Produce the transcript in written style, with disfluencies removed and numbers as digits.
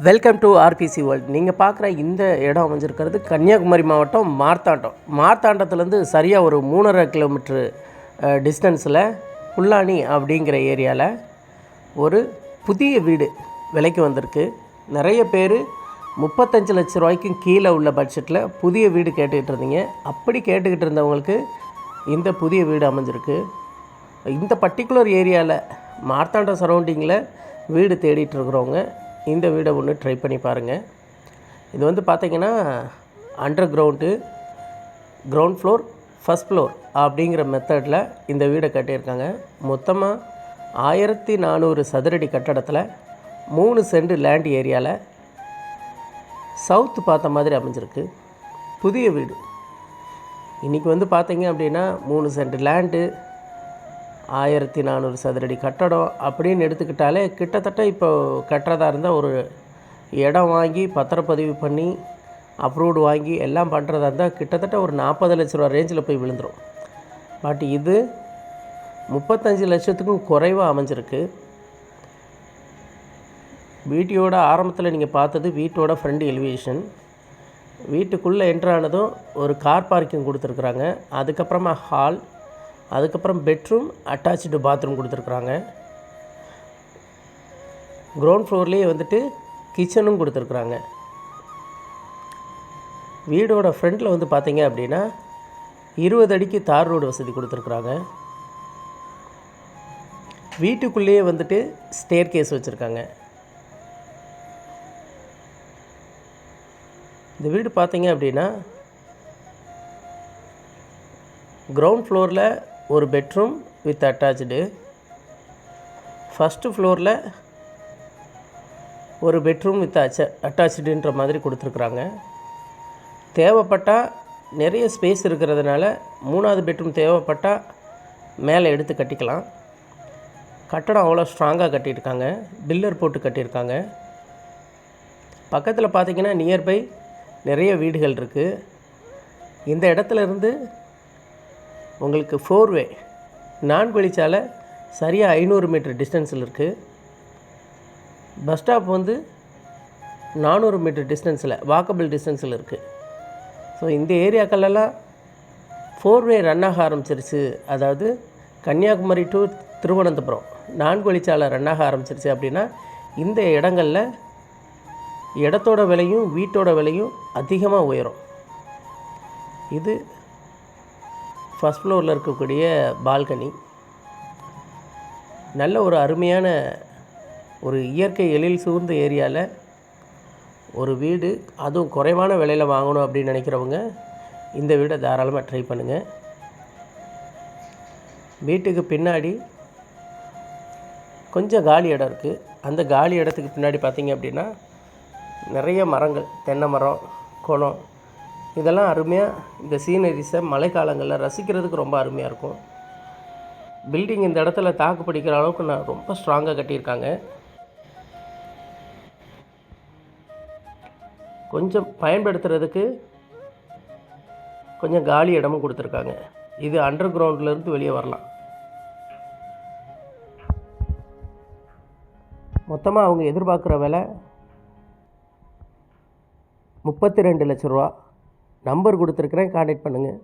Welcome to RBC world. நீங்கள் பார்க்குற இந்த இடம் அமைஞ்சிருக்கிறது கன்னியாகுமரி மாவட்டம் மார்த்தாண்டத்துலேருந்து சரியாக ஒரு 3.5 கிலோமீட்ரு டிஸ்டன்ஸில் புல்லானி அப்படிங்கிற ஏரியாவில் ஒரு புதிய வீடு விலைக்கு வந்திருக்கு. நிறைய பேர் 35 லட்ச ரூபாய்க்கும் கீழே உள்ள பட்ஜெட்டில் புதிய வீடு கேட்டுக்கிட்டு இருந்தீங்க. அப்படி கேட்டுக்கிட்டு இருந்தவங்களுக்கு இந்த புதிய வீடு அமைஞ்சிருக்கு. இந்த பர்டிகுலர் ஏரியாவில் மார்த்தாண்டம் சரௌண்டிங்கில் வீடு தேடிட்டு இருக்கிறவங்க இந்த வீடை ஒன்று ட்ரை பண்ணி பாருங்கள். இது வந்து பார்த்திங்கன்னா under ground floor, first floor அப்படிங்கிற மெத்தடில் இந்த வீடை கட்டியிருக்காங்க. மொத்தமாக 1400 சதுரடி கட்டடத்தில் 3 சென்ட் லேண்ட் ஏரியாவில் சவுத்து பார்த்த மாதிரி அமைஞ்சிருக்கு புதிய வீடு. இன்றைக்கி வந்து பார்த்திங்க அப்படின்னா 3 சென்ட் லேண்டு, 1400 சதுரடி கட்டடம் அப்படின்னு எடுத்துக்கிட்டாலே கிட்டத்தட்ட இப்போ கட்டுறதா இருந்தால் ஒரு இடம் வாங்கி பத்திரப்பதிவு பண்ணி அப்ரூவ்டு வாங்கி எல்லாம் பண்ணுறதா இருந்தால் கிட்டத்தட்ட ஒரு 40 லட்ச ரூபா ரேஞ்சில் போய் விழுந்துடும். பட் இது 35 லட்சத்துக்கும் குறைவாக அமைஞ்சிருக்கு. வீட்டோட ஆரம்பத்தில் நீங்கள் பார்த்தது வீட்டோட ஃப்ரண்ட் எலிவேஷன். வீட்டுக்குள்ளே என்ட்ரானதும் ஒரு கார் பார்க்கிங் கொடுத்துருக்குறாங்க. அதுக்கப்புறமா ஹால், அதுக்கப்புறம் பெட்ரூம், அட்டாச்சு பாத்ரூம் கொடுத்துருக்குறாங்க. கிரவுண்ட் ஃப்ளோர்லேயே வந்துட்டு கிச்சனும் கொடுத்துருக்குறாங்க. வீடோட ஃப்ரண்ட்டில் வந்து பார்த்திங்க அப்படின்னா 20 அடிக்கு தார் ரோடு வசதி கொடுத்துருக்குறாங்க. வீட்டுக்குள்ளேயே வந்துட்டு ஸ்டேர் கேஸ் வச்சுருக்காங்க. இந்த வீடு பார்த்திங்க அப்படின்னா கிரவுண்ட் ஃப்ளோரில் ஒரு பெட்ரூம் வித் அட்டாச்சு, ஃபஸ்ட்டு ஃப்ளோரில் ஒரு பெட்ரூம் வித் அட்டாச்சுன்ற மாதிரி கொடுத்துருக்குறாங்க. தேவைப்பட்டால் நிறைய ஸ்பேஸ் இருக்கிறதுனால 3வது பெட்ரூம் தேவைப்பட்டால் மேலே எடுத்து கட்டிக்கலாம். கட்டடம் அவ்வளோ ஸ்ட்ராங்காக கட்டியிருக்காங்க. பில்லர் போட்டு கட்டியிருக்காங்க. பக்கத்தில் பார்த்திங்கன்னா நியர்பை நிறைய வீடுகள் இருக்குது. இந்த இடத்துல இருந்து உங்களுக்கு 4-வே 4 வழிச்சாலை சரியாக 500 மீட்டர் டிஸ்டன்ஸில் இருக்குது. பஸ் ஸ்டாப் வந்து 400 மீட்டர் டிஸ்டன்ஸில் வாக்கபிள் டிஸ்டன்ஸில் இருக்குது. ஸோ இந்த ஏரியாக்களெல்லாம் 4-வே ரன் ஆக ஆரம்பிச்சிருச்சு. அதாவது கன்னியாகுமரி டு திருவனந்தபுரம் 4 வழிச்சாலை ரன் ஆக ஆரம்பிச்சிருச்சு அப்படின்னா இந்த இடங்களில் இடத்தோட விலையும் வீட்டோட விலையும் அதிகமாக உயரும். இது ஃபஸ்ட் ஃப்ளோரில் இருக்கக்கூடிய பால்கனி. நல்ல ஒரு அருமையான ஒரு இயற்கை எழில் சூழ்ந்த ஏரியாவில் ஒரு வீடு, அதுவும் குறைவான விலையில் வாங்கணும் அப்படின்னு நினைக்கிறவங்க இந்த வீடை தாராளமாக ட்ரை பண்ணுங்கள். வீட்டுக்கு பின்னாடி கொஞ்சம் காலி இடம் இருக்குது. அந்த காலி இடத்துக்கு பின்னாடி பார்த்திங்க அப்படின்னா நிறைய மரங்கள், தென்னை மரம், குளம், இதெல்லாம் அருமையாக இந்த சீனரிஸை மழைக்காலங்களில் ரசிக்கிறதுக்கு ரொம்ப அருமையாக இருக்கும். பில்டிங் இந்த இடத்துல தாக்கு பிடிக்கிற அளவுக்கு நான் ரொம்ப ஸ்ட்ராங்காக கட்டியிருக்காங்க. கொஞ்சம் பயன்படுத்துகிறதுக்கு கொஞ்சம் காலி இடமும் கொடுத்துருக்காங்க. இது அண்டர் கிரவுண்ட்லேருந்து வெளியே வரலாம். மொத்தமாக அவங்க எதிர்பார்க்குற விலை 32 லட்ச ரூபா. நம்பர் கொடுத்துருக்குறேன், கான்டாக்ட் பண்ணுங்கள்.